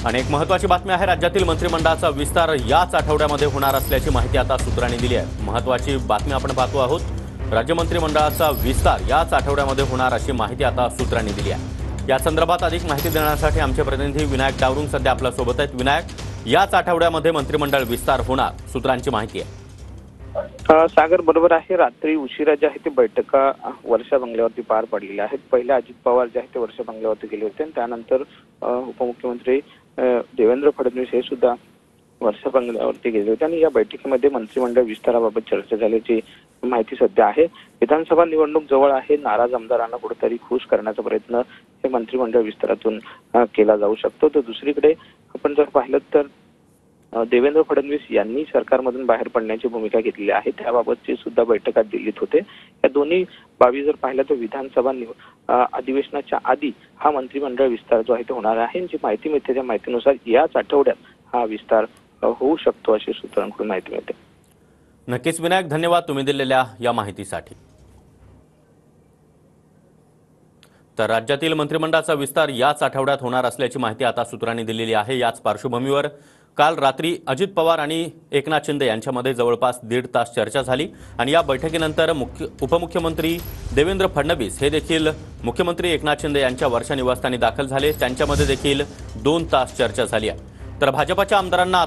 अनेक महत्त्वाची बातमी आहे। राज्यातील मंत्रिमंडळाचा विस्तार याच आठवड्यामध्ये होणार असल्याची माहिती आता सूत्रांनी दिली आहे। महत्त्वाची बातमी आपण पाहतो आहोत। राज्य मंत्रिमंडळाचा विस्तार याच आठवड्यामध्ये होणार अशी माहिती आता सूत्रांनी दिली आहे। या संदर्भात अधिक माहिती देण्यासाठी आमचे प्रतिनिधी विनायक डावरुंग सध्या आपल्या सोबत आहेत। विनायक, याच आठवड्यामध्ये मंत्रिमंडळ विस्तार होणार, सूत्रांची माहिती आहे। सागर, बरोबर आहे। रात्री उशिरा जे आहे ते बैठका वर्षा बंगल्यावरती पार पडलेल्या आहेत। पहिले अजित पवार जे आहे ते वर्षा बंगल्यावरती गेले होते आणि त्यानंतर उपमुख्यमंत्री देवेंद्र फडणवीस हे सुद्धा वर्षा बंगल्यावरती गेले होते आणि या बैठकीमध्ये मंत्रिमंडळ विस्ताराबाबत चर्चा झाल्याची माहिती सध्या आहे। विधानसभा निवडणूक जवळ आहे। नाराज आमदारांना कुठेतरी खुश करण्याचा प्रयत्न हे मंत्रिमंडळ विस्तारातून केला जाऊ शकतो। तर दुसरीकडे आपण जर पाहिलं तर देवेंद्र फडणवीस यांनी सरकारमधून बाहेर पडण्याची भूमिका घेतलेली आहे। त्याबाबतची सुद्धा बैठकात दिल्लीत होते। या दोन्ही बाबी जर पाहिलं तर विधानसभा अधिवेशनाच्या आधी हा मंत्रिमंडळ विस्तार जो आहे तो होणार आहे। जी माहिती मिळते त्या माहितीनुसार याच आठवड्यात हा विस्तार होऊ शकतो अशी सूत्रांकडून माहिती मिळते। नक्कीच विनायक, धन्यवाद तुम्ही दिलेल्या या माहितीसाठी। तर राज्यातील मंत्रिमंडळाचा विस्तार याच आठवड्यात होणार असल्याची माहिती आता सूत्रांनी दिलेली आहे। याच पार्श्वभूमीवर काल रात्री अजित पवार आणि एकनाथ शिंदे यांच्यामध्ये जवळपास 1.5 तास चर्चा झाली आणि या बैठकीनंतर उपमुख्यमंत्री देवेंद्र फडणवीस हे देखील मुख्यमंत्री एकनाथ शिंदे यांच्या वर्षा निवासस्थानी दाखल झाले। त्यांच्यामध्ये देखील 2 तास चर्चा झाली आहे। तर भाजपच्या आमदारांना